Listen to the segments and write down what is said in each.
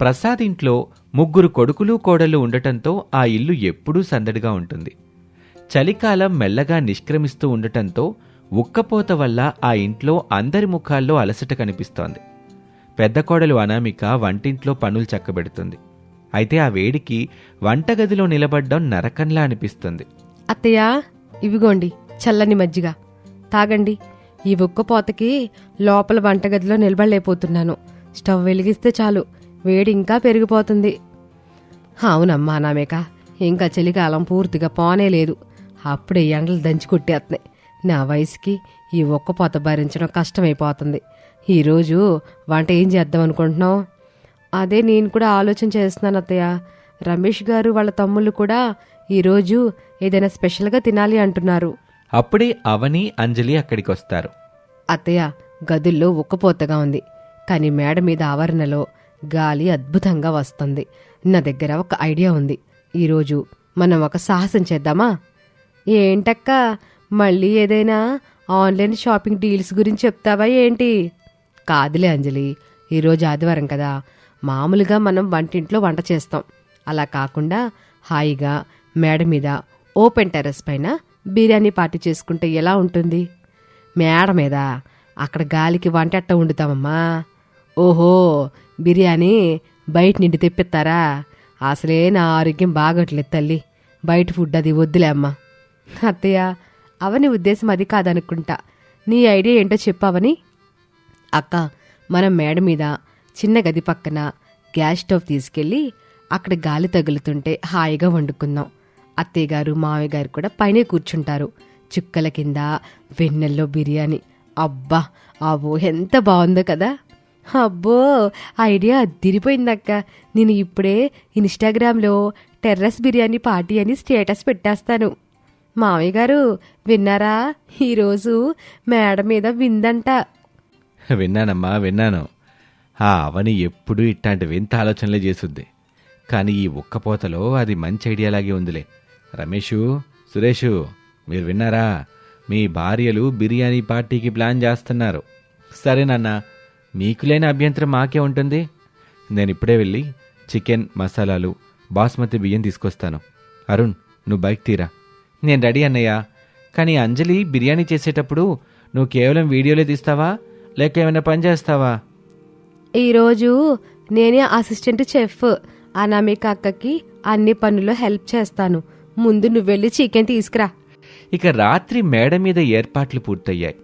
ప్రసాద్ ఇంట్లో 3 కొడుకులు కోడళ్ళు ఉండటంతో ఆ ఇల్లు ఎప్పుడూ సందడిగా ఉంటుంది. చలికాలం మెల్లగా నిష్క్రమిస్తూ ఉండటంతో ఉక్కపోత వల్ల ఆ ఇంట్లో అందరి ముఖాల్లో అలసట కనిపిస్తోంది. పెద్ద కోడలు అనామిక వంటింట్లో పనులు చక్కబెడుతుంది. అయితే ఆ వేడికి వంటగదిలో నిలబడ్డం నరకంలా అనిపిస్తుంది. అత్తయ్య, ఇవిగోండి చల్లని మజ్జిగ తాగండి. ఈ ఉక్కపోతకి లోపల వంటగదిలో నిలబడలేకపోతున్నాను. స్టవ్ వెలిగిస్తే చాలు, వేడి ఇంకా పెరిగిపోతుంది. అవునమ్మా అనామిక, ఇంకా చలికాలం పూర్తిగా పోనే లేదు. అప్పుడే ఎండలు దంచి కొట్టేస్తున్నాయి. నా వయసుకి ఈ ఉక్కపోత భరించడం కష్టమైపోతుంది. ఈరోజు వంట ఏం చేద్దాం అనుకుంటున్నావు? అదే నేను కూడా ఆలోచన చేస్తున్నాను అత్తయ్య. రమేష్ గారు వాళ్ళ తమ్ముళ్ళు కూడా ఈరోజు ఏదైనా స్పెషల్గా తినాలి అంటున్నారు. అప్పుడే అవని, అంజలి అక్కడికొస్తారు. అత్తయ్య, గదుల్లో ఉక్కపోతగా ఉంది, కానీ మేడ మీద ఆవరణలో గాలి అద్భుతంగా వస్తుంది. నా దగ్గర ఒక ఐడియా ఉంది. ఈరోజు మనం ఒక సాహసం చేద్దామా? ఏంటక్క, మళ్ళీ ఏదైనా ఆన్లైన్ షాపింగ్ డీల్స్ గురించి చెప్తావా ఏంటి? కాదులే అంజలి, ఈరోజు ఆదివారం కదా, మామూలుగా మనం వంటింట్లో వంట చేస్తాం. అలా కాకుండా హాయిగా మేడ మీద ఓపెన్ టెర్రస్ పైన బిర్యానీ పార్టీ చేసుకుంటే ఎలా ఉంటుంది? మేడ మీద అక్కడ గాలికి వంట ఎట్ట వండుతామమ్మా? ఓహో, బిర్యానీ బయట నుండి తెప్పిస్తారా? అసలే నా ఆరోగ్యం బాగోట్లేదు తల్లి, బయట ఫుడ్ అది వద్దులే అమ్మా. అత్తయ్య, అవని ఉద్దేశం అది కాదనుకుంటా. నీ ఐడియా ఏంటో చెప్పవని. అక్క, మనం మేడ మీద చిన్న గది పక్కన గ్యాస్ స్టవ్ తీసుకెళ్ళి అక్కడ గాలి తగులుతుంటే హాయిగా వండుకుందాం. అత్తయ్య గారు, మావయ్య గారు కూడా పైనే కూర్చుంటారు. చుక్కల కింద వెన్నెల్లో బిర్యానీ. అబ్బా, ఆ ఊహ ఎంత బాగుందో కదా. అబ్బో, ఐడియా అదిరిపోయిందక్క. నేను ఇప్పుడే ఇన్స్టాగ్రామ్లో టెర్రస్ బిర్యానీ పార్టీ అని స్టేటస్ పెట్టేస్తాను. మావయ్య గారు విన్నారా? ఈరోజు మేడ మీద విందంట. విన్నానమ్మా, విన్నాను. ఆ అవని ఎప్పుడూ ఇట్లాంటి వింత ఆలోచనలే చేసుద్ది. కానీ ఈ ఉక్కపోతలో అది మంచి ఐడియాలాగే ఉందిలే. రమేషు, సురేషు, మీరు విన్నారా? మీ భార్యలు బిర్యానీ పార్టీకి ప్లాన్ చేస్తున్నారు. సరేనన్నా, మీకు లేని అభ్యంతరం మాకే ఉంటుంది. నేను ఇప్పుడే వెళ్ళి చికెన్ మసాలాలు, బాస్మతి బియ్యం తీసుకొస్తాను. అరుణ్, నువ్వు బైక్ తీరా. నేను రెడీ అన్నయ్యా. కానీ అంజలి బిర్యానీ చేసేటప్పుడు నువ్వు కేవలం వీడియోలే తీస్తావా, లేక ఏమైనా పని చేస్తావా? ఈరోజు నేనే అసిస్టెంట్ చెఫ్. అనామిక అక్కకి అన్ని పనుల్లో హెల్ప్ చేస్తాను. ముందు నువ్వెళ్ళి చికెన్ తీసుకురా. ఇక రాత్రి మేడ మీద ఏర్పాట్లు పూర్తయ్యాయి.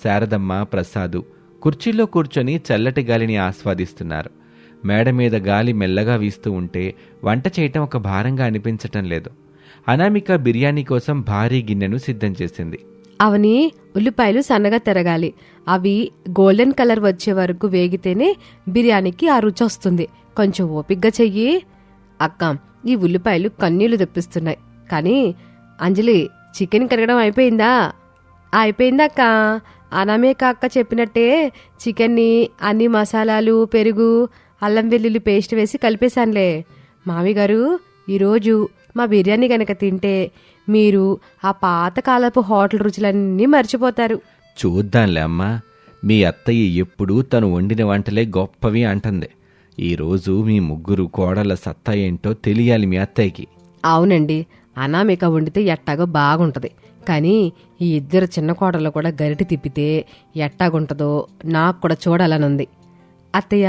శారదమ్మ, ప్రసాదు కుర్చీల్లో కూర్చొని చల్లటి గాలిని ఆస్వాదిస్తున్నారు. మేడ మీద గాలి మెల్లగా వీస్తూ ఉంటే వంట చేయటం ఒక భారంగా అనిపించటం లేదు. అనామిక బిర్యానీ కోసం భారీ గిన్నెను సిద్ధం చేసింది. అవని, ఉల్లిపాయలు సన్నగా తరగాలి. అవి గోల్డెన్ కలర్ వచ్చే వరకు వేగితేనే బిర్యానీకి ఆ రుచి వస్తుంది. కొంచెం ఓపిగ్గా చెయ్యి. అక్క, ఈ ఉల్లిపాయలు కన్నీళ్లు తెప్పిస్తున్నాయి. కానీ అంజలి, చికెన్ కడగడం అయిపోయిందా? అయిపోయిందక్క. అనామిక అక్క చెప్పినట్టే చికెన్ని అన్ని మసాలాలు, పెరుగు, అల్లం వెల్లుల్లి పేస్ట్ వేసి కలిపేశానులే. మామయ్య గారు, ఈరోజు మా బిర్యానీ గనక తింటే మీరు ఆ పాతకాలపు హోటల్ రుచులన్నీ మర్చిపోతారు. చూద్దాంలే అమ్మా. మీ అత్తయ్య ఎప్పుడూ తను వండిన వంటలే గొప్పవి అంటుంది. ఈరోజు మీ 3 కోడళ్ళ సత్తా ఏంటో తెలియాలి మీ అత్తయ్యకి. అవునండి, అనామిక వండితే ఎట్టాగో బాగుంటది. కానీ ఈ 2 చిన్న కోడళ్ళు కూడా గరిటి తిప్పితే ఎట్టాగుంటదో నాకు కూడా చూడాలనుంది. అత్తయ్య,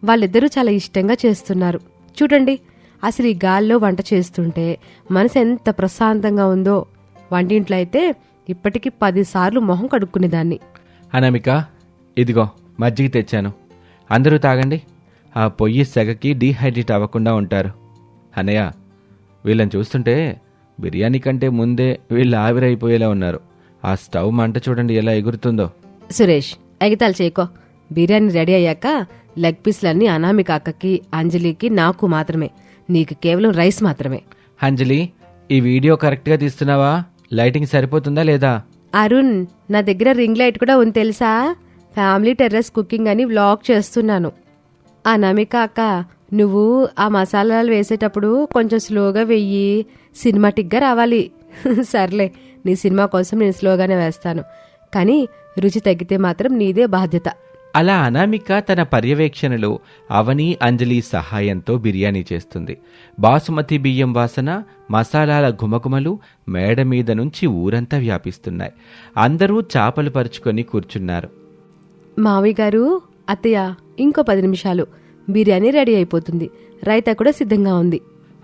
వాళ్ళిద్దరూ చాలా ఇష్టంగా చేస్తున్నారు. చూడండి, అసలు ఈ గాల్లో వంట చేస్తుంటే మనసు ఎంత ప్రశాంతంగా ఉందో. వంటింట్లో అయితే ఇప్పటికి 10 సార్లు మొహం కడుక్కునేదాన్ని. అనామిక, ఇదిగో మజ్జిగ తెచ్చాను, అందరూ తాగండి. ఆ పొయ్యి సెగకి డీహైడ్రేట్ అవ్వకుండా ఉంటారు. అన్నయ్య, వీళ్ళని చూస్తుంటే బిర్యానీ కంటే ముందే వీళ్ళు ఆవిరైపోయేలా ఉన్నారు. ఆ స్టవ్ మంట చూడండి ఎలా ఎగురుతుందో. సురేష్, ఎగతాలు చేయకో. బిర్యానీ రెడీ అయ్యాక లెగ్ పీస్లన్నీ అనామిక అక్కకి, అంజలికి, నాకు మాత్రమే. నీకు కేవలం రైస్ మాత్రమే. అంజలి, ఈ వీడియో కరెక్ట్గా తీస్తున్నావా? లైటింగ్ సరిపోతుందా లేదా? అరుణ్, నా దగ్గర రింగ్ లైట్ కూడా ఉంది తెలుసా? ఫ్యామిలీ టెర్రస్ కుకింగ్ అని వ్లాగ్ చేస్తున్నాను. అనామిక అక్క, నువ్వు ఆ మసాలాలు వేసేటప్పుడు కొంచెం స్లోగా వెయ్యి, సినిమాటిక్గా రావాలి. సర్లే, నీ సినిమా కోసం నేను స్లోగానే వేస్తాను. కానీ రుచి తగ్గితే మాత్రం నీదే బాధ్యత. అలా అనామిక తన పర్యవేక్షణలో అవని, అంజలి సహాయంతో బిర్యానీ చేస్తుంది. బాసుమతి బియ్యం వాసన, మసాలాల ఘుమఘుమలు మేడ మీద నుంచి ఊరంతా వ్యాపిస్తున్నాయి. అందరూ చాపలు పరుచుకొని కూర్చున్నారు. మావయ్య గారు, అత్తయ్య, ఇంకో 10 నిమిషాలు బిర్యానీ రెడీ అయిపోతుంది. రైతా కూడా సిద్ధంగా ఉంది.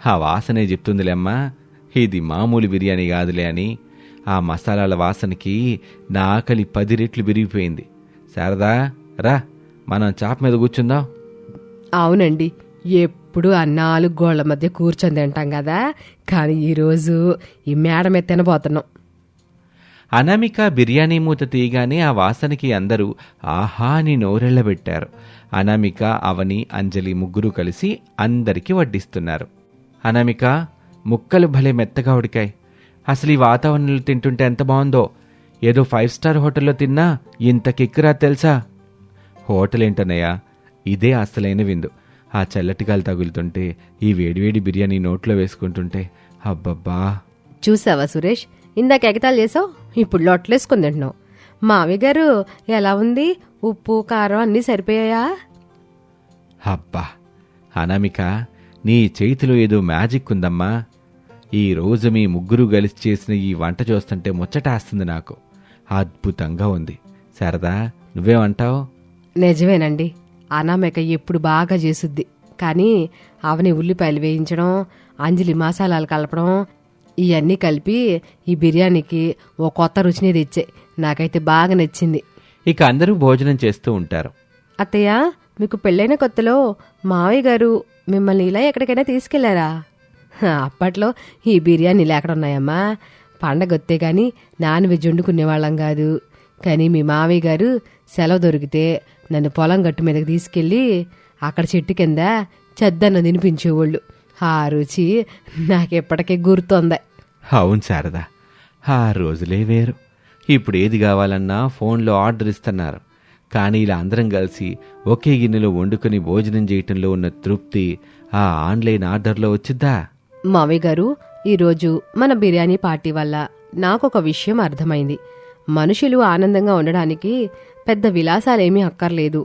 ఆ వాసనే చెప్తుందిలేమ్మా, ఇది మామూలు బిర్యానీ కాదులే అని. ఆ మసాలాల వాసనకి నా ఆకలి 10 రెట్లు విరిగిపోయింది. శారదా, రా, మనం చాప మీద కూర్చుందాం. అవునండి, ఎప్పుడు ఆ 4 గోళ్ల మధ్య కూర్చొని తింటాం కదా, కానీ ఈరోజు ఈ మేడ మీద తినబోతున్నాం. అనామిక బిర్యానీ మూత తీయగానే ఆ వాసనకి అందరూ ఆహా అని నోరెళ్లబెట్టారు. అనామిక, అవని, అంజలి ముగ్గురు కలిసి అందరికీ వడ్డిస్తున్నారు. అనామిక, ముక్కలు భలే మెత్తగా ఉడికాయి. అసలు ఈ వాతావరణంలో తింటుంటే ఎంత బాగుందో. ఏదో 5 స్టార్ హోటల్లో తిన్నా ఇంత కిక్కురా తెలుసా. హోటల్ ఏంటన్నయ్యా, ఇదే అసలైన విందు. ఆ చల్లటి గాలి తగులుతుంటే, ఈ వేడివేడి బిర్యానీ నోట్లో వేసుకుంటుంటే అబ్బబ్బా. చూసావా సురేష్, ఇందాక ఎగతాలు చేసావు, ఇప్పుడు లొట్లేసుకుని తింటున్నావు. మావయ్య గారు, ఎలా ఉంది? ఉప్పు కారం అన్నీ సరిపోయాయా? అబ్బా అనామిక, నీ చేతిలో ఏదో మ్యాజిక్ ఉందమ్మా. ఈ రోజు మీ ముగ్గురు కలిసి చేసిన ఈ వంట చూస్తుంటే ముచ్చటేస్తుంది నాకు. అద్భుతంగా ఉంది. శారదా, నువ్వేమంటావు? నిజమేనండి, అనామిక ఎప్పుడు బాగా చేసుద్ది. కానీ అవని ఉల్లిపాయలు వేయించడం, అంజలి మసాలాలు కలపడం, ఇవన్నీ కలిపి ఈ బిర్యానీకి ఓ కొత్త రుచిని తెచ్చాయి. నాకైతే బాగా నచ్చింది. ఇక అందరూ భోజనం చేస్తూ ఉంటారు. అత్తయ్య, మీకు పెళ్ళైన కొత్తలో మావయ్య గారు మిమ్మల్ని ఇలా ఎక్కడికైనా తీసుకెళ్లారా? అప్పట్లో ఈ బిర్యానీలు ఎక్కడున్నాయమ్మా? పండగొత్తే గాని నాన్ వెజ్ వండుకునేవాళ్ళం కాదు. కానీ మీ మావయ్య గారు సెలవు దొరికితే నన్ను పొలం గట్టు మీదకి తీసుకెళ్ళి అక్కడ చెట్టు కింద చెద్దన్న తినిపించేవాళ్ళు. ఆ రుచి నాకెప్పటికీ గుర్తొంది. అవును శారదా, ఆ రోజులే వేరు. ఇప్పుడు ఏది కావాలన్నా ఫోన్లో ఆర్డర్ ఇస్తున్నారు. కానీ ఇలా అందరం కలిసి ఒకే గిన్నెలో వండుకొని భోజనం చేయటంలో ఉన్న తృప్తి ఆ ఆన్లైన్ ఆర్డర్లో వచ్చిద్దా? మావయ్య గారు, ఈరోజు మన బిర్యానీ పార్టీ వల్ల నాకొక విషయం అర్థమైంది. మనుషులు ఆనందంగా ఉండడానికి పెద్ద విలాసాలేమీ అక్కర్లేదు.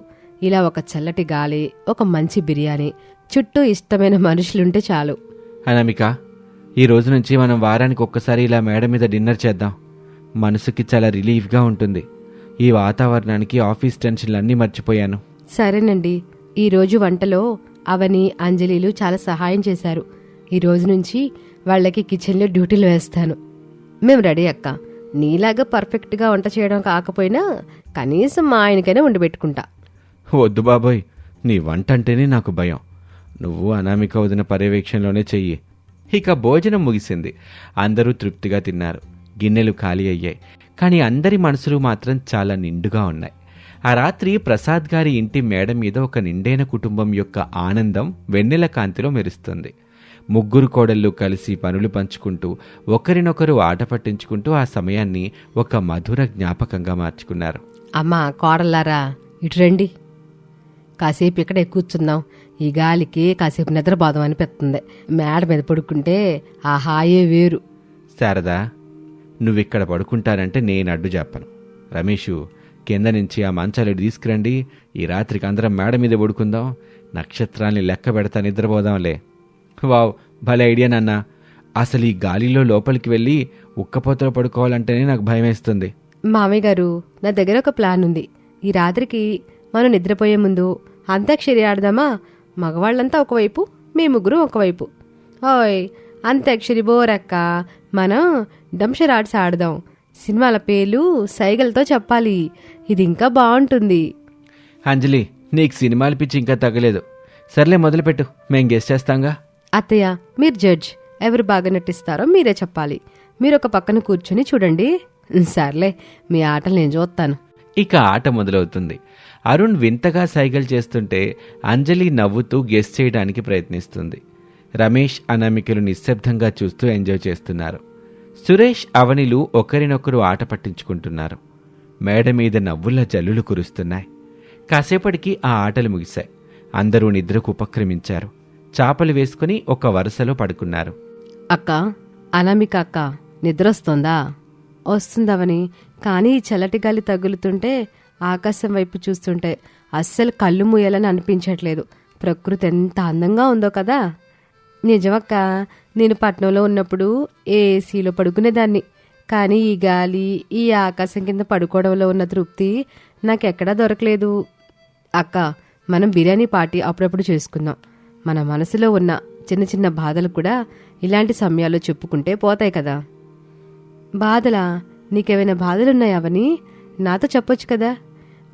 ఇలా ఒక చల్లటి గాలి, ఒక మంచి బిర్యానీ, చుట్టూ ఇష్టమైన మనుషులుంటే చాలు. అనామిక, ఈ రోజు నుంచి మనం వారానికి ఒక్కసారి ఇలా మేడ మీద డిన్నర్ చేద్దాం. మనసుకి చాలా రిలీఫ్గా ఉంటుంది. ఈ వాతావరణానికి ఆఫీస్ టెన్షన్లన్నీ మర్చిపోయాను. సరేనండి, ఈరోజు వంటలో అవని, అంజలిలు చాలా సహాయం చేశారు. ఈ రోజు నుంచి వాళ్ళకి కిచెన్లో డ్యూటీలు వేస్తాను. మేము రెడీ అక్క. నీలాగా పర్ఫెక్ట్గా వంట చేయడం కాకపోయినా కనీసం మా ఆయనకైనా వండి పెట్టుకుంటా. వద్దు బాబోయ్, నీ వంట అంటేనే నాకు భయం. నువ్వు అనామిక వదిన పర్యవేక్షణలోనే చెయ్యి. ఇక భోజనం ముగిసింది. అందరూ తృప్తిగా తిన్నారు. గిన్నెలు ఖాళీ అయ్యాయి. కానీ అందరి మనసులు మాత్రం చాలా నిండుగా ఉన్నాయి. ఆ రాత్రి ప్రసాద్ గారి ఇంటి మేడ మీద ఒక నిండైన కుటుంబం యొక్క ఆనందం వెన్నెల కాంతిలో మెరుస్తుంది. ముగ్గురు కోడళ్ళు కలిసి పనులు పంచుకుంటూ ఒకరినొకరు ఆట పట్టించుకుంటూ ఆ సమయాన్ని ఒక మధుర జ్ఞాపకంగా మార్చుకున్నారు. అమ్మా, కోడల్లారా, ఇటు రండి. కాసేపు ఇక్కడే కూర్చుందాం. ఈ గాలికి కాసేపు నిద్రపోదాం అనిపిస్తుంది. మేడ మీద పడుకుంటే ఆ హాయే వేరు. శారదా, నువ్విక్కడ పడుకుంటానంటే నేను అడ్డు చెప్పను. రమేషు, కింద నుంచి ఆ మంచాలు తీసుకురండి. ఈ రాత్రికి అందరం మేడ మీద పడుకుందాం. నక్షత్రాల్ని లెక్క పెడతా నిద్రపోదాంలే. వావ్, భలే ఐడియా నాన్న. అసలు ఈ గాలిలో లోపలికి వెళ్ళి ఉక్కపోతలో పడుకోవాలంటేనే నాకు భయం వేస్తుంది. మామయ్య గారు, నా దగ్గర ఒక ప్లాన్ ఉంది. ఈ రాత్రికి మనం నిద్రపోయే ముందు అంత్యాక్షరి ఆడదామా? మగవాళ్ళంతా ఒకవైపు, మీ ముగ్గురు ఒకవైపు. ఓయ్, అంత్యాక్షరి బోరక్క. మనం డంషరాడ్స్ ఆడదాం. సినిమాల పేర్లు సైగలతో చెప్పాలి. ఇది ఇంకా బాగుంటుంది. అంజలి, నీకు సినిమాలు పిచ్చి ఇంకా తగ్గలేదు. సర్లే, మొదలుపెట్టు. మేం గెస్ చేస్తాంగా. అత్తయ్య, మీరు జడ్జ్. ఎవరు బాగా నటిస్తారో మీరే చెప్పాలి. మీరు ఒక పక్కన కూర్చుని చూడండి. సర్లే, మీ ఆటలు నేను చూస్తాను. ఇక ఆట మొదలవుతుంది. అరుణ్ వింతగా సైగలు చేస్తుంటే అంజలి నవ్వుతూ గెస్ చేయడానికి ప్రయత్నిస్తుంది. రమేష్, అనామికలు నిశ్శబ్దంగా చూస్తూ ఎంజాయ్ చేస్తున్నారు. సురేష్, అవనిలు ఒకరినొకరు ఆట పట్టించుకుంటున్నారు. మేడ మీద నవ్వుల జల్లులు కురుస్తున్నాయి. కాసేపటికి ఆ ఆటలు ముగిశాయి. అందరూ నిద్రకు ఉపక్రమించారు. చాపలు వేసుకుని ఒక వరుసలో పడుకున్నారు. అక్క, అనామిక అక్క, నిద్రొస్తుందా? వస్తుందవని. కానీ ఈ చల్లటి గాలి తగులుతుంటే ఆకాశం వైపు చూస్తుంటే అస్సలు కళ్ళు మూయాలని అనిపించట్లేదు. ప్రకృతి ఎంత అందంగా ఉందో కదా. నిజమక్క, నేను పట్నంలో ఉన్నప్పుడు ఏసీలో పడుకునేదాన్ని. కానీ ఈ గాలి, ఈ ఆకాశం కింద పడుకోవడంలో ఉన్న తృప్తి నాకెక్కడా దొరకలేదు. అక్క, మనం బిర్యానీ పార్టీ అప్పుడప్పుడు చేసుకుందాం. మన మనసులో ఉన్న చిన్న చిన్న బాధలు కూడా ఇలాంటి సమయాల్లో చెప్పుకుంటే పోతాయి కదా. బాధలా? నీకేమైనా బాధలున్నాయా అవని? నాతో చెప్పొచ్చు కదా.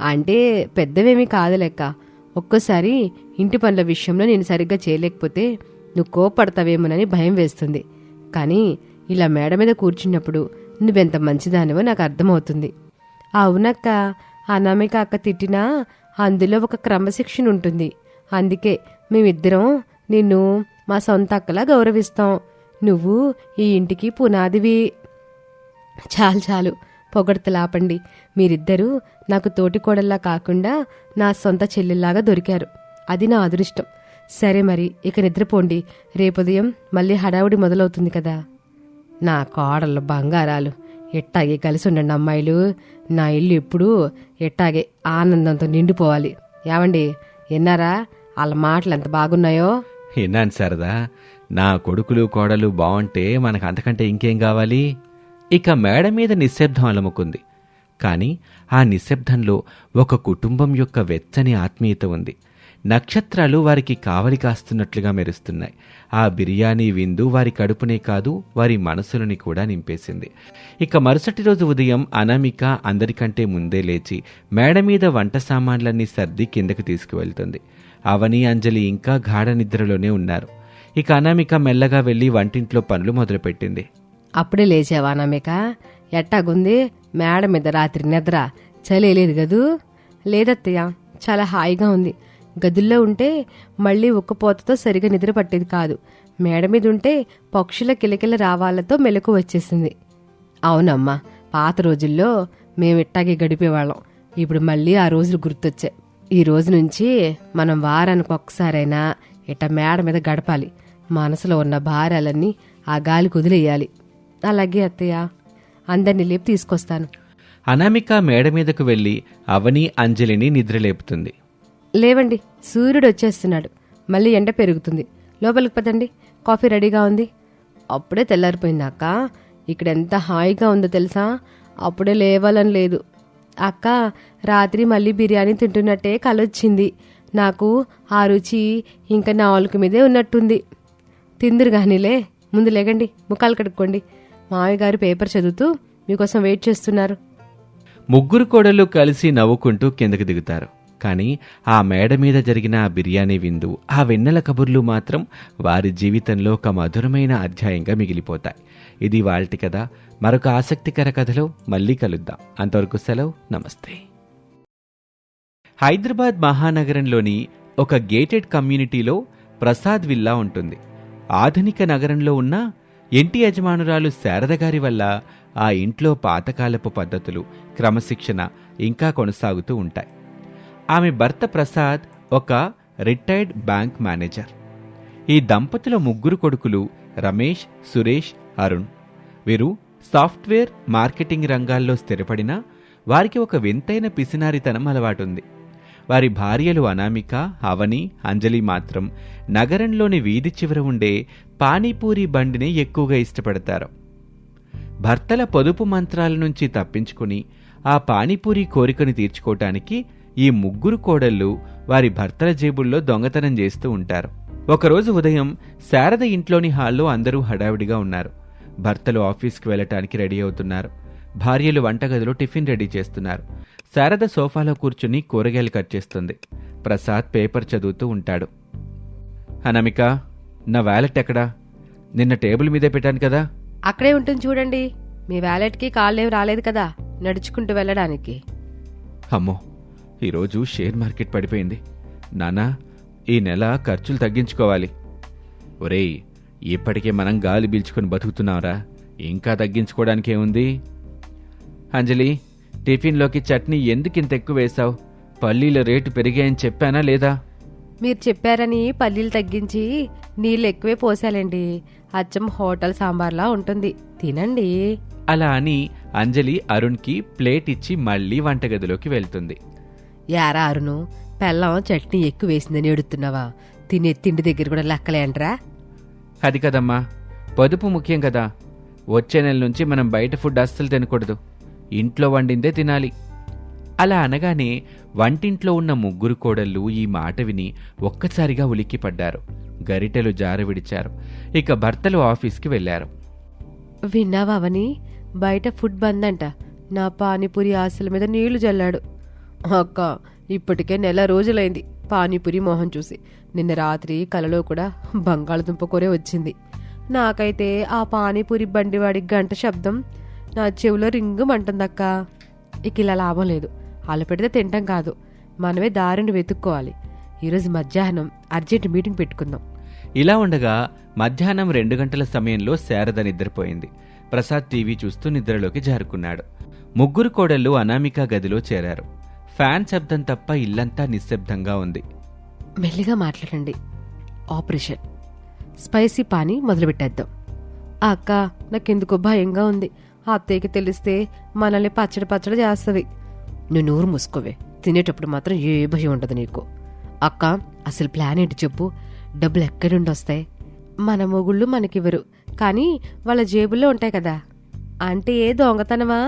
అంటే పెద్దవేమీ కాదు లెక్క. ఒక్కోసారి ఇంటి పనుల విషయంలో నేను సరిగ్గా చేయలేకపోతే నువ్వు కోపడతావేమోనని భయం వేస్తుంది. కానీ ఇలా మేడ మీద కూర్చున్నప్పుడు నువ్వెంత మంచిదానివో నాకు అర్థమవుతుంది. అవునక్క, అనామిక అక్క తిట్టినా అందులో ఒక క్రమశిక్షణ ఉంటుంది. అందుకే మేమిద్దరం నిన్ను మా సొంత అక్కలా గౌరవిస్తాం. నువ్వు ఈ ఇంటికి పునాదివి. చాలు చాలు, పొగడతలాపండి. మీరిద్దరూ నాకు తోటికోడల్లా కాకుండా నా సొంత చెల్లెల్లాగా దొరికారు. అది నా అదృష్టం. సరే మరి, ఇక నిద్రపోండి. రేపుదయం మళ్ళీ హడావుడి మొదలవుతుంది కదా. నా కోడళ్ళు బంగారాలు. ఎట్టాగే కలిసి ఉండండి అమ్మాయిలు. నా ఇల్లు ఎప్పుడూ ఎట్టాగే ఆనందంతో నిండిపోవాలి. ఏమండి, విన్నారా? వాళ్ళ మాటలు ఎంత బాగున్నాయో. విన్నాను శారదా. నా కొడుకులు కోడలు బాగుంటే మనకు అంతకంటే ఇంకేం కావాలి? ఇక మేడ మీద నిశ్శబ్దం అలముకుంది. కాని ఆ నిశ్శబ్దంలో ఒక కుటుంబం యొక్క వెచ్చని ఆత్మీయత ఉంది. నక్షత్రాలు వారికి కావలి కాస్తున్నట్లుగా మెరుస్తున్నాయి. ఆ బిర్యానీ విందు వారి కడుపునే కాదు, వారి మనసులని కూడా నింపేసింది. ఇక మరుసటి రోజు ఉదయం అనామిక అందరికంటే ముందే లేచి మేడ మీద వంట సామాన్లన్నీ సర్ది కిందకు తీసుకువెళ్తుంది. అవని, అంజలి ఇంకా గాఢ నిద్రలోనే ఉన్నారు. ఇక అనామిక మెల్లగా వెళ్లి వంటింట్లో పనులు మొదలుపెట్టింది. అప్పుడే లేచావా అనామిక? ఎట్టాగుంది మేడ మీద రాత్రి నిద్ర? చలేదు గదూ? లేదత్తయ్య, చాలా హాయిగా ఉంది. గదుల్లో ఉంటే మళ్ళీ ఉక్కపోతతో సరిగా నిద్ర పట్టేది కాదు. మేడ మీద ఉంటే పక్షుల కిలకిల రావాలతో మెలకు వచ్చేసింది. అవునమ్మా, పాత రోజుల్లో మేమిట్టాగే గడిపేవాళ్ళం. ఇప్పుడు మళ్ళీ ఆ రోజులు గుర్తొచ్చాయి. ఈ రోజు నుంచి మనం వారానికి ఒక్కసారైనా ఇట్ట మేడ మీద గడపాలి. మనసులో ఉన్న భారాలన్నీ ఆ గాలి కుదిలేయాలి. అలాగే అత్తయ్య, అందరినీ లేపి తీసుకొస్తాను. అనామిక మేడ మీదకు వెళ్లి అవని, అంజలిని నిద్రలేపుతుంది. లేవండి, సూర్యుడు వచ్చేస్తున్నాడు. మళ్ళీ ఎండ పెరుగుతుంది. లోపలికి పదండి, కాఫీ రెడీగా ఉంది. అప్పుడే తెల్లారిపోయింది అక్క. ఇక్కడ ఎంత హాయిగా ఉందో తెలుసా? అప్పుడే లేవాలని లేదు. అక్క, రాత్రి మళ్ళీ బిర్యానీ తింటున్నట్టే కలొచ్చింది. నాకు ఆ రుచి ఇంకా నాలుగు మీదే ఉన్నట్టుంది. తిందురు గానీలే, ముందు లేగండి, ముఖాలు కడుక్కోండి. మావయ్య గారు పేపర్ చదువుతూ మీకోసం వెయిట్ చేస్తున్నారు. ముగ్గురు కోడళ్ళు కలిసి నవ్వుకుంటూ కిందకు దిగుతారు. కానీ ఆ మేడ మీద జరిగిన ఆ బిర్యానీ విందు, ఆ వెన్నెల కబుర్లు మాత్రం వారి జీవితంలో ఒక మధురమైన అధ్యాయంగా మిగిలిపోతాయి. ఇది వాల్టి కథ. మరొక ఆసక్తికర కథలో మళ్ళీ కలుద్దాం. అంతవరకు సెలవు, నమస్తే. హైదరాబాద్ మహానగరంలోని ఒక గేటెడ్ కమ్యూనిటీలో ప్రసాద్ విల్లా ఉంటుంది. ఆధునిక నగరంలో ఉన్న ఇంటి యజమానురాలు శారద గారి వల్ల ఆ ఇంట్లో పాతకాలపు పద్ధతులు, క్రమశిక్షణ ఇంకా కొనసాగుతూ ఉంటాయి. ఆమె భర్త ప్రసాద్ ఒక రిటైర్డ్ బ్యాంక్ మేనేజర్. ఈ దంపతుల ముగ్గురు కొడుకులు రమేష్, సురేష్, అరుణ్. వీరు సాఫ్ట్వేర్, మార్కెటింగ్ రంగాల్లో స్థిరపడినా వారికి ఒక వింతైన పిసినారితనం అలవాటుంది. వారి భార్యలు అనామిక, అవని, అంజలి మాత్రం నగరంలోని వీధి చివర ఉండే పానీపూరి బండిని ఎక్కువగా ఇష్టపడతారు. భర్తల పొదుపు మంత్రాల నుంచి తప్పించుకుని ఆ పానీపూరి కోరికను తీర్చుకోవటానికి ఈ ముగ్గురు కోడళ్ళు వారి భర్తల జేబుల్లో దొంగతనం చేస్తూ ఉంటారు. ఒకరోజు ఉదయం శారద ఇంట్లోని హాల్లో అందరూ హడావిడిగా ఉన్నారు. భర్తలు ఆఫీస్కి వెళ్లటానికి రెడీ అవుతున్నారు. భార్యలు వంటగదిలో టిఫిన్ రెడీ చేస్తున్నారు. శారద సోఫాలో కూర్చుని కూరగాయలు కట్ చేస్తుంది. ప్రసాద్ పేపర్ చదువుతూ ఉంటాడు. అనామిక, నా వ్యాలెట్ ఎక్కడా? నిన్న టేబుల్ మీదే పెట్టాను కదా. అక్కడే ఉంటుంది చూడండి. మీ వ్యాలెట్కి కాళ్ళేం రాలేదు కదా నడుచుకుంటూ వెళ్ళడానికి. అమ్మో, ఈరోజు షేర్ మార్కెట్ పడిపోయింది. నానా, ఈ నెల ఖర్చులు తగ్గించుకోవాలి. ఒరేయ్, ఇప్పటికే మనం గాలి పీల్చుకుని బతుకుతున్నావురా, ఇంకా తగ్గించుకోవడానికేముంది? అంజలి, టిఫిన్లోకి చట్నీ ఎందుకింత ఎక్కువ వేశావు? పల్లీల రేటు పెరిగాయని చెప్పానా లేదా? మీరు చెప్పారని పల్లీలు తగ్గించి నీళ్ళు ఎక్కువే పోసాలండి. అచ్చం హోటల్ సాంబార్లా ఉంటుంది, తినండి అలా అని అంజలి అరుణ్కి ప్లేట్ ఇచ్చి మళ్ళీ వంటగదిలోకి వెళ్తుంది. యారా అరుణు, పెళ్ళం చట్నీ ఎక్కువ వేసిందని ఎడుతున్నావా? తినే తిండి దగ్గర కూడా లెక్కలేంట్రా? అది కదమ్మా, పొదుపు ముఖ్యం కదా. వచ్చే నెల నుంచి మనం బయట ఫుడ్ అస్సలు తినకూడదు, ఇంట్లో వండిందే తినాలి. అలా అనగానే వంటింట్లో ఉన్న ముగ్గురు కోడళ్ళు ఈ మాట విని ఒక్కసారిగా ఉలిక్కిపడ్డారు. గరిటెలు జార విడిచారు. ఇక భర్తలు ఆఫీస్కి వెళ్లారు. విన్నావా అవని? బయట ఫుడ్ బంద్ అంట. నా పానీపూరి ఆశల మీద నీళ్లు జల్లాడు. అక్క, ఇప్పటికే నెల రోజులైంది పానీపూరి మొహం చూసి. నిన్న రాత్రి కలలో కూడా బంగాళదుంప కూరే వచ్చింది. నాకైతే ఆ పానీపూరి బండివాడి గంట శబ్దం నా చెవిలో రింగుమంటుందక్క. ఇక ఇలా లాభం లేదు. అలా పెడితే తింటాం కాదు, మనమే దారిని వెతుక్కోవాలి. ఈరోజు మధ్యాహ్నం అర్జెంట్ మీటింగ్ పెట్టుకుందాం. ఇలా ఉండగా మధ్యాహ్నం 2 గంటల సమయంలో శారద నిద్రపోయింది. ప్రసాద్ టీవీ చూస్తూ నిద్రలోకి జారుకున్నాడు. ముగ్గురు కోడళ్ళు అనామిక గదిలో చేరారు. ఫ్యాన్ శబ్దం తప్ప ఇల్లంతా నిశ్శబ్దంగా ఉంది. మెల్లిగా మాట్లాడండి. ఆపరేషన్ స్పైసీ పానీ మొదలుపెట్టేద్దాం. అక్క, నాకెందుకో భయంగా ఉంది. ఆ అత్తయ్యకి తెలిస్తే మనల్ని పచ్చడి పచ్చడి చేస్తుంది. నువ్వు నోరు మూసుకోవే. తినేటప్పుడు మాత్రం ఏ భయం ఉండదు నీకు. అక్క, అసలు ప్లాన్ ఏంటి చెప్పు? డబ్బులు ఎక్కడి నుండి వస్తాయి? మన మొగుళ్ళు మనకివ్వరు, కానీ వాళ్ళ జేబుల్లో ఉంటాయి కదా. అంటే ఏ దొంగతనమా?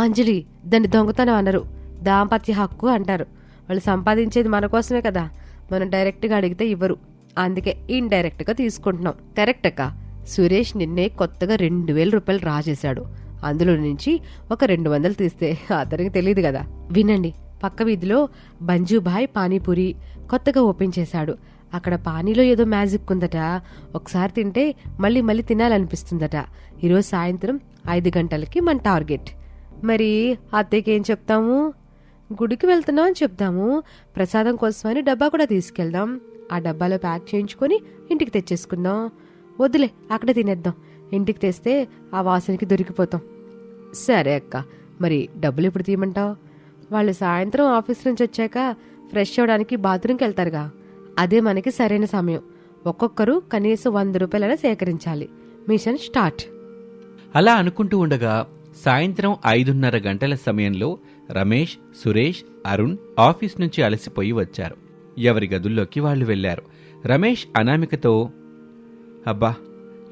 అంజలి, దాన్ని దొంగతనం అనరు, దాంపత్య హక్కు అంటారు. వాళ్ళు సంపాదించేది మన కోసమే కదా. మనం డైరెక్ట్గా అడిగితే ఇవ్వరు, అందుకే ఇండైరెక్ట్గా తీసుకుంటున్నాం. కరెక్ట్ అక్క. సురేష్ నిన్నే కొత్తగా 2000 రూపాయలు డ్రా చేశాడు. అందులో నుంచి ఒక 200 తీస్తే అతనికి తెలియదు కదా. వినండి, పక్క వీధిలో బంజుభాయ్ పానీపూరి కొత్తగా ఓపెన్ చేశాడు. అక్కడ పానీలో ఏదో మ్యాజిక్ ఉందట. ఒకసారి తింటే మళ్ళీ మళ్ళీ తినాలనిపిస్తుందట. ఈరోజు సాయంత్రం 5 గంటలకి మన టార్గెట్. మరి అత్తయ్యకి ఏం చెప్తాము? గుడికి వెళ్తున్నాం అని చెప్తాము. ప్రసాదం కోసమని డబ్బా కూడా తీసుకెళ్దాం. ఆ డబ్బాలో ప్యాక్ చేయించుకొని ఇంటికి తెచ్చేసుకుందాం. వద్దులే, అక్కడే తినేద్దాం. ఇంటికి తెస్తే ఆ వాసనకి దొరికిపోతాం. సరే అక్క, మరి డబ్బులు ఎప్పుడు తీయమంటావు? వాళ్ళు సాయంత్రం ఆఫీస్ నుంచి వచ్చాక ఫ్రెష్ అవ్వడానికి బాత్రూమ్కి వెళ్తారుగా, అదే మనకి సరైన సమయం. ఒక్కొక్కరు కనీసం 100 రూపాయలైనా సేకరించాలి. Mission start. అలా అనుకుంటూ ఉండగా సాయంత్రం 5:30 గంటల సమయంలో రమేష్, సురేష్, అరుణ్ ఆఫీస్ నుంచి అలసిపోయి వచ్చారు. ఎవరి గదుల్లోకి వాళ్ళు వెళ్లారు. రమేష్ అనామికతో, అబ్బా,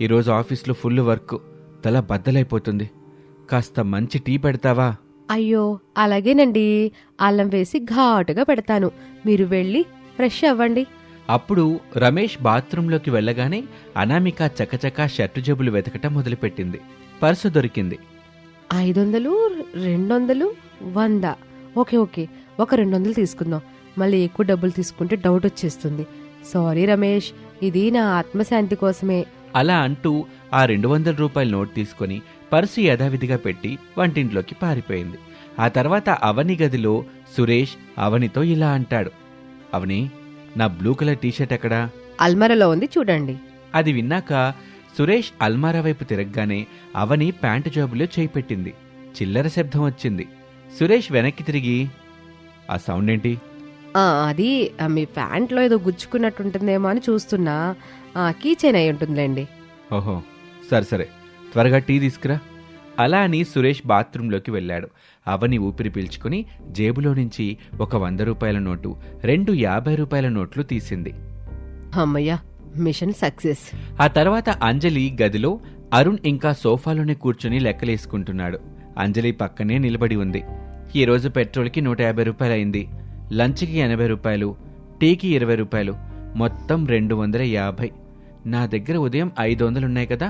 ఈరోజు ఆఫీస్లో ఫుల్ వర్క్, తల బద్దలైపోతుంది. కాస్త మంచి టీ పెడతావా? అయ్యో, అలాగేనండి. అల్లం వేసి ఘాటుగా పెడతాను. మీరు వెళ్ళి ఫ్రెష్ అవ్వండి. అప్పుడు రమేష్ బాత్రూంలోకి వెళ్ళగానే అనామిక చకచకా షర్టు జేబులు వెతకటం మొదలుపెట్టింది. పర్సు దొరికింది. 500, 200, 100. ఓకే ఓకే, ఒక 200 తీసుకుందాం. మళ్ళీ ఎక్కువ డబ్బులు తీసుకుంటే డౌట్ వచ్చేస్తుంది. సారీ రమేష్, ఇది నా ఆత్మశాంతి కోసమే. అలా అంటూ ఆ 200 రూపాయల నోట్ తీసుకుని పర్సు యథావిధిగా పెట్టి వంటింట్లోకి పారిపోయింది. ఆ తర్వాత అవని గదిలో సురేష్ అవనితో ఇలా అంటాడు, అవని, నా బ్లూ కలర్ టీషర్ట్ ఎక్కడా? అల్మరలో ఉంది, చూడండి. అది విన్నాక సురేష్ అల్మారా వైపు తిరగగానే అవని ప్యాంటు జేబులో చేయి పెట్టింది. చిల్లర శబ్దం వచ్చింది. సురేష్ వెనక్కి తిరిగి, ఆ సౌండ్ ఏంటి? అది మీ ప్యాంట్లో ఏదో గుచ్చుకున్నట్టుంటుందేమో అని చూస్తున్నా. కీచైన్ అయి ఉంటుందిలేండి. ఓహో, సరే, త్వరగా టీ తీసుకురా. అలా అని సురేష్ బాత్రూంలోకి వెళ్ళాడు. అవని ఊపిరి పీల్చుకుని జేబులో నుంచి ఒక 100 రూపాయల నోటు, 2 50 రూపాయల నోట్లు తీసింది. అమ్మయ్యా, మిషన్ సక్సెస్. ఆ తర్వాత అంజలి గదిలో అరుణ్ ఇంకా సోఫాలోనే కూర్చుని లెక్కలేసుకుంటున్నాడు. అంజలి పక్కనే నిలబడి ఉంది. ఈరోజు పెట్రోల్కి 150 రూపాయలు అయింది, లంచ్కి 80 రూపాయలు, టీకి 20 రూపాయలు, మొత్తం 250. నా దగ్గర ఉదయం 500 ఉన్నాయి కదా,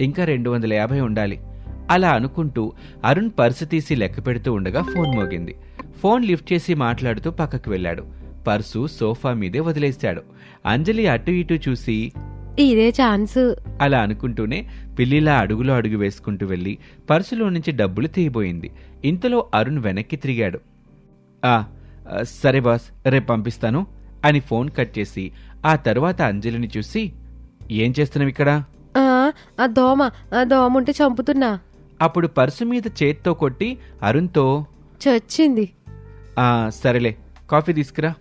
ఇంకా 250 ఉండాలి. అలా అనుకుంటూ అరుణ్ పర్సు తీసి లెక్క పెడుతూ ఉండగా ఫోన్ మోగింది. ఫోన్ లిఫ్ట్ చేసి మాట్లాడుతూ పక్కకు వెళ్ళాడు. పర్సు సోఫా మీదే వదిలేశాడు. అంజలి అటు ఇటు చూసి, ఇదే ఛాన్స్ అలా అనుకుంటూనే పిల్లిలా అడుగులో అడుగు వేసుకుంటూ వెళ్లి పర్సులో నుంచి డబ్బులు తీయబోయింది. ఇంతలో అరుణ్ వెనక్కి తిరిగాడు. సరే బాస్, రేపు పంపిస్తాను అని ఫోన్ కట్ చేసి ఆ తర్వాత అంజలిని చూసి, ఏం చేస్తున్నావు ఇక్కడ? ఆ దోమ ఉంటే చంపుతున్నా. అప్పుడు పర్సు మీద చేత్తో కొట్టి అరుణ్తో, చచ్చింది. సరేలే, కాఫీ తీసుకురా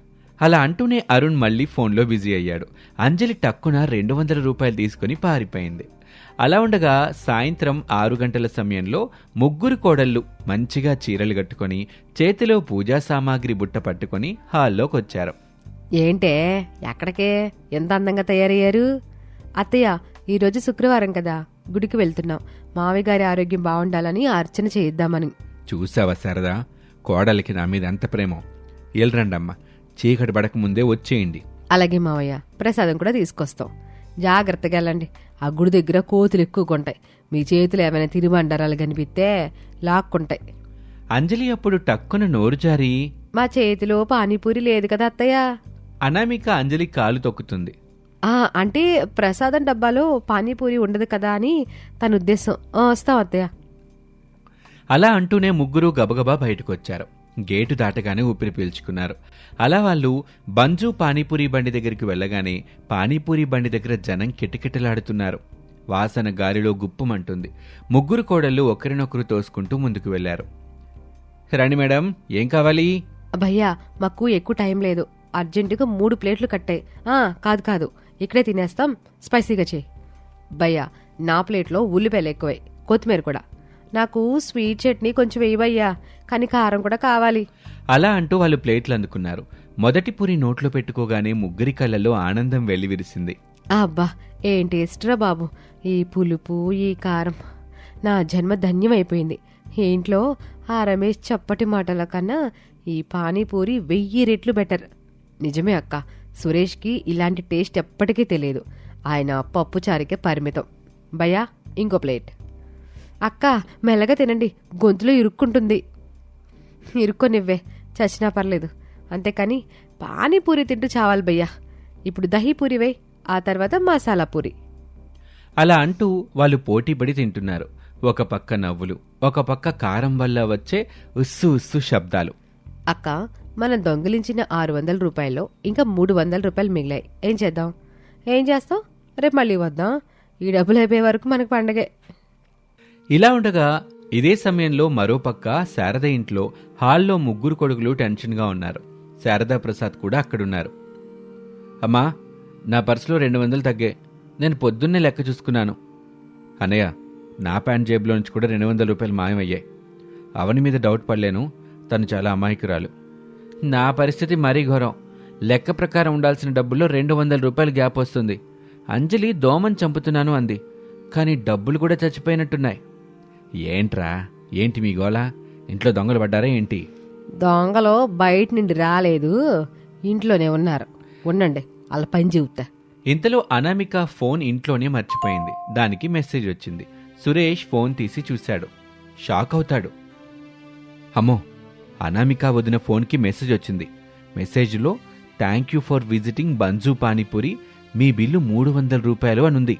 అలా అంటూనే అరుణ్ మళ్ళీ ఫోన్లో బిజీ అయ్యాడు. అంజలి టక్కున 200 రూపాయలు తీసుకుని పారిపోయింది. అలా ఉండగా సాయంత్రం 6 గంటల సమయంలో ముగ్గురు కోడళ్ళు మంచిగా చీరలు కట్టుకొని చేతిలో పూజా సామాగ్రి బుట్ట పట్టుకొని హాల్లోకొచ్చారు. ఏంటే ఎక్కడికే ఎంత అందంగా తయారయ్యారు? అత్తయ్య, ఈరోజు శుక్రవారం కదా, గుడికి వెళ్తున్నాం. మావయ్య గారి ఆరోగ్యం బాగుండాలని అర్చన చేయిద్దామని. చూసావా శారదా, కోడలికి నా మీద ఎంత ప్రేమో. ఎల్రండమ్మా, చీకటి పడక ముందే వచ్చేయండి. అలాగే మావయ్య, ప్రసాదం కూడా తీసుకొస్తాం. జాగ్రత్తగా వెళ్ళండి. ఆ గుడి దగ్గర కోతులు ఎక్కువకుంటాయి. మీ చేతులు ఏమైనా తిరుబండారాలు కనిపిస్తే లాక్కుంటాయి. అంజలి అప్పుడు టక్కున నోరు జారి, మా చేతిలో పానీపూరి లేదు కదా అత్తయ్య. అనామిక అంజలి కాలు తొక్కుతుంది. అంటే ప్రసాదం డబ్బాలో పానీపూరి ఉండదు కదా అని తన ఉద్దేశం. వస్తాం అత్తయ్య. అలా అంటూనే ముగ్గురు గబగబా బయటకొచ్చారు. గేటు దాటగానే ఊపిరి పీల్చుకున్నారు. అలా వాళ్ళు బంజు పానీపూరి బండి దగ్గరికి వెళ్ళగానే పానీపూరి బండి దగ్గర జనం కిటకిటలాడుతున్నారు. వాసన గాలిలో గుప్పుమంటుంది. ముగ్గురు కోడళ్ళు ఒకరినొకరు తోసుకుంటూ ముందుకు వెళ్లారు. రండి మేడం, ఏం కావాలి? భయ్యా, మాకు ఎక్కువ టైం లేదు. అర్జెంటుగా 3 ప్లేట్లు కట్టాయి. కాదు, ఇక్కడే తినేస్తాం. స్పైసీగా చేయి. భయ్యా, నా ప్లేట్లో ఉల్లిపాయలు ఎక్కువై, కొత్తిమీర కూడా. నాకు స్వీట్ చట్నీ కొంచెం వేయబయ్యా, కానీ కారం కూడా కావాలి. అలా అంటూ వాళ్ళు ప్లేట్లు అందుకున్నారు. మొదటి పూరి నోట్లో పెట్టుకోగానే ముగ్గురి కళ్ళల్లో ఆనందం వెల్లివిరిసింది. అబ్బా, ఏం టేస్ట్రా బాబు! ఈ పులుపు, ఈ కారం, నా జన్మ ధన్యమైపోయింది. ఇంట్లో ఆ రమేష్ చప్పటి మాటల కన్నా ఈ పానీపూరి 1000 రెట్లు బెటర్. నిజమే అక్క, సురేష్కి ఇలాంటి టేస్ట్ ఎప్పటికీ తెలియదు. ఆయన పప్పుచారుకే పరిమితం. భయ్యా, ఇంకో ప్లేట్. అక్క, మెల్లగా తినండి, గొంతులో ఇరుక్కుంటుంది. ఇరుక్కొనివ్వే, చచ్చినా పర్లేదు. అంతేకాని పానీపూరి తింటూ చావాలి భయ్యా. ఇప్పుడు దహీపూరి వేయ్, ఆ తర్వాత మసాలా పూరి. అలా అంటూ వాళ్ళు పోటీపడి తింటున్నారు. ఒక పక్క నవ్వులు, ఒక పక్క కారం వల్ల వచ్చే ఉస్సు ఉస్సు శబ్దాలు. అక్క, మనం దొంగిలించిన 600 రూపాయల్లో ఇంకా 300 రూపాయలు మిగిలాయి. ఏం చేద్దాం? ఏం చేస్తాం? రేపు మళ్ళీ వద్దాం. ఈ డబ్బులు అయిపోయే వరకు మనకు పండగే. ఇలా ఉండగా ఇదే సమయంలో మరోపక్క శారద ఇంట్లో హాల్లో ముగ్గురు కొడుకులు టెన్షన్గా ఉన్నారు. శారదా ప్రసాద్ కూడా అక్కడున్నారు. అమ్మా, నా పర్సులో 200 తగ్గాయి. నేను పొద్దున్నే లెక్క చూసుకున్నాను. అన్నయ్య, నా ప్యాంట్ జేబులో నుంచి కూడా 200 రూపాయలు మాయమయ్యాయి. అవని మీద డౌట్ పడలేను, తను చాలా అమాయకురాలు. నా పరిస్థితి మరీ ఘోరం. లెక్క ప్రకారం ఉండాల్సిన డబ్బుల్లో 200 రూపాయలు గ్యాప్ వస్తుంది. అంజలి దోమని చంపుతున్నాను అంది, కానీ డబ్బులు కూడా చచ్చిపోయినట్టున్నాయి. ఏంట్రా, ఏంటి మీ గోలా? ఇంట్లో దొంగలు పడ్డారా ఏంటి? దొంగలు బయట నుండి రాలేదు, ఇంట్లోనే ఉన్నారు. ఉండండి, అలా పని చెబుతా. ఇంతలో అనామిక ఫోన్ ఇంట్లోనే మర్చిపోయింది. దానికి మెసేజ్ వచ్చింది. సురేష్ ఫోన్ తీసి చూశాడు. షాక్ అవుతాడు. అమ్మో, అనామిక వదిన ఫోన్కి మెసేజ్ వచ్చింది. మెసేజ్లో thank you for visiting Banju panipuri, మీ బిల్లు 300 రూపాయలు అనుంది.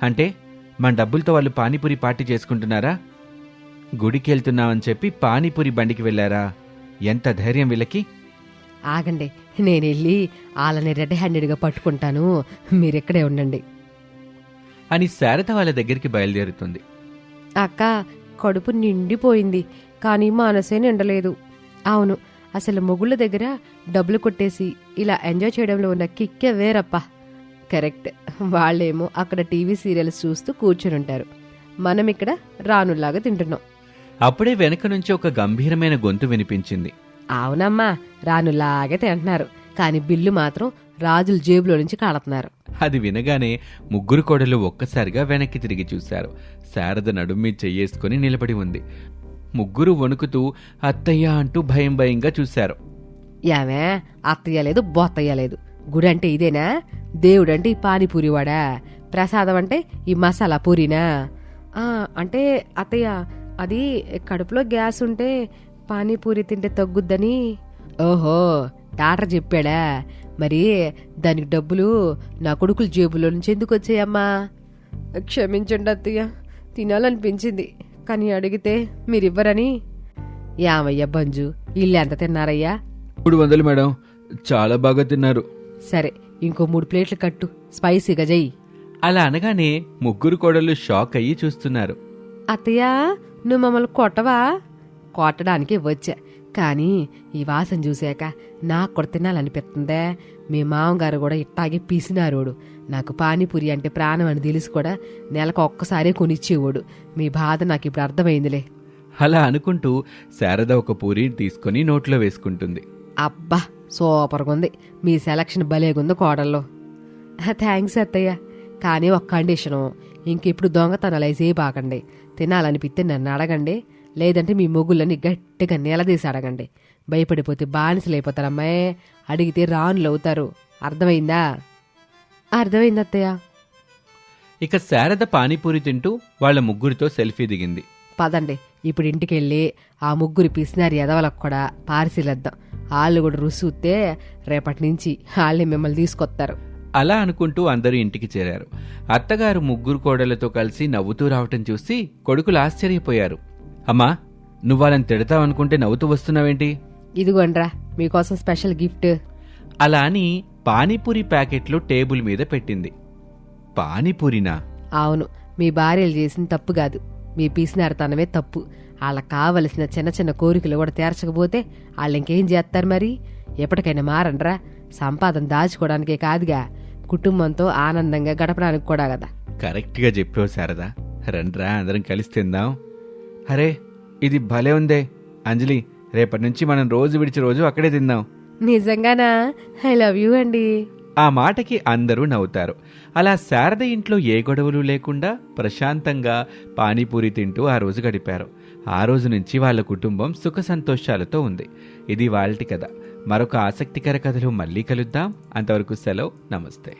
అంటే మన డబ్బులతో వాళ్ళు పానీపూరి పార్టీ చేసుకుంటున్నారా? గుడికి వెళ్తున్నామని చెప్పి పానీపూరి బండికి వెళ్లారా? ఎంత ధైర్యం వీళ్ళకి! ఆగండి, నేనెళ్ళి వాళ్ళని రెడ్ హ్యాండెడ్గా పట్టుకుంటాను, మీరెక్కడే ఉండండి అని శారద వాళ్ళ దగ్గరికి బయలుదేరుతుంది. అక్క, కడుపు నిండిపోయింది, కానీ మనసే నిండలేదు. అవును, అసలు మొగుళ్ళ దగ్గర డబ్బులు కొట్టేసి ఇలా ఎంజాయ్ చేయడంలో ఉన్న కిక్కే వేరప్ప. కరెక్ట్, వాళ్ళేమో అక్కడ టీవీ సీరియల్స్ చూస్తూ కూర్చుని ఉంటారు, మనం ఇక్కడ రానుల్లాగా తింటున్నాం. అప్పుడే వెనక నుంచి ఒక గంభీరమైన గొంతు వినిపించింది. అవునమ్మా, రానులాగే తింటున్నారు, కానీ బిల్లు మాత్రం రాజుల జేబులో నుంచి కాడుతున్నారు. అది వినగానే ముగ్గురు కోడలు ఒక్కసారిగా వెనక్కి తిరిగి చూశారు. శారద నడుమ్మి చెయ్యేసుకుని నిలబడి ఉంది. ముగ్గురు వణుకుతూ అత్తయ్య అంటూ భయం భయంగా చూశారు. యామే, అత్తయ్య లేదు, బొత్తయ్య లేదు. గుడంటే ఇదేనా? దేవుడంటే ఈ పానీపూరివాడా? ప్రసాదం అంటే ఈ మసాలా పూరినా? అంటే అత్తయ్య, అది కడుపులో గ్యాస్ ఉంటే పానీపూరి తింటే తగ్గుద్దని. ఓహో, డాక్టర్ చెప్పాడా? మరి దానికి డబ్బులు నా కొడుకుల జేబులో నుంచి ఎందుకు వచ్చాయమ్మా? క్షమించండి అత్తయ్య, తినాలనిపించింది, కానీ అడిగితే మీరివ్వరని. యామయ్య బంజు, ఇల్లు ఎంత తిన్నారయ్యా? 300 మేడం, చాలా బాగా తిన్నారు. సరే, ఇంకో 3 ప్లేట్లు కట్టు, స్పైసీగా చెయ్యి. అలా అనగానే ముగ్గురు కోడళ్ళు షాక్ అయ్యి చూస్తున్నారు. అత్తయ్య, నువ్వు మమ్మల్ని కొట్టవా? కొట్టడానికి వచ్చా, కానీ ఈ వాసన చూశాక నాకు కూడా తినాలనిపిస్తుందే. మీ మామగారు కూడా ఇట్టాగే పీసినారోడు. నాకు పానీపూరి అంటే ప్రాణం అని తెలిసి కూడా నెలకు ఒక్కసారే కొనిచ్చేవాడు. మీ బాధ నాకు ఇప్పుడు అర్థమైందిలే. అలా అనుకుంటూ శారద ఒక పూరి తీసుకొని నోట్లో వేసుకుంటుంది. అబ్బా, సూపర్గా ఉంది. మీ సెలక్షన్ భలేగుంది కోడల్లో. థ్యాంక్స్ అత్తయ్య. కానీ ఒక కండిషను, ఇంకెప్పుడు దొంగతనాలు అయితే బాకండి. తినాలనిపిస్తే నన్ను అడగండి, లేదంటే మీ మొగుళ్ళని గట్టిగా నిలదీసి అడగండి. భయపడిపోతే బానిసలైపోతారమ్మాయి. అడిగితే రానులు అవుతారు. అర్థమైందా? అర్థమైంది అత్తయ్య. ఇక శారద పానీపూరి తింటూ వాళ్ళ ముగ్గురితో సెల్ఫీ దిగింది. పదండి, ఇప్పుడు ఇంటికెళ్ళి ఆ ముగ్గురు పిసినారి ఎదవలకు కూడా పార్సిలేద్దాం. వాళ్ళు కూడా రుసూస్తే రేపటి నుంచి వాళ్ళే మిమ్మల్ని తీసుకొస్తారు. అలా అనుకుంటూ అందరూ ఇంటికి చేరారు. అత్తగారు ముగ్గురు కోడలతో కలిసి నవ్వుతూ రావటం చూసి కొడుకులు ఆశ్చర్యపోయారు. అమ్మా, నువ్వు వాళ్ళని తిడతావనుకుంటే నవ్వుతూ వస్తున్నావేంటి? ఇదిగోండ్రా మీకోసం స్పెషల్ గిఫ్ట్. అలా అని పానీపూరి ప్యాకెట్లు టేబుల్ మీద పెట్టింది. పానీపూరినా? అవును, మీ భార్యలు చేసిన తప్పు కాదు, మీ పీసినారతనమే తప్పు. వాళ్ళకి కావలసిన చిన్న చిన్న కోరికలు కూడా తీర్చకపోతే వాళ్ళు ఇంకేం చేస్తారు మరి? ఎప్పటికైనా మారండ్రా. సంపాదన దాచుకోవడానికే కాదుగా, కుటుంబంతో ఆనందంగా గడపడానికి కూడా కదా. కరెక్ట్గా చెప్పావు శారదా. రండ్రా అందరం కలిసి తిందాం. అరే, ఇది భలే ఉందే అంజలి. రేపటి నుంచి మనం రోజు విడిచి రోజు అక్కడే తిందాం. నిజంగానా? ఐ లవ్ యూ అండి. ఆ మాటకి అందరూ నవ్వుతారు. అలా శారద ఇంట్లో ఏ గొడవలు లేకుండా ప్రశాంతంగా పానీపూరి తింటూ ఆ రోజు గడిపారు. ఆ రోజు నుంచి వాళ్ళ కుటుంబం సుఖ సంతోషాలతో ఉంది. ఇది వాళ్ళటి కథ. మరొక ఆసక్తికర కథలో మళ్ళీ కలుద్దాం. అంతవరకు సెలవు. నమస్తే.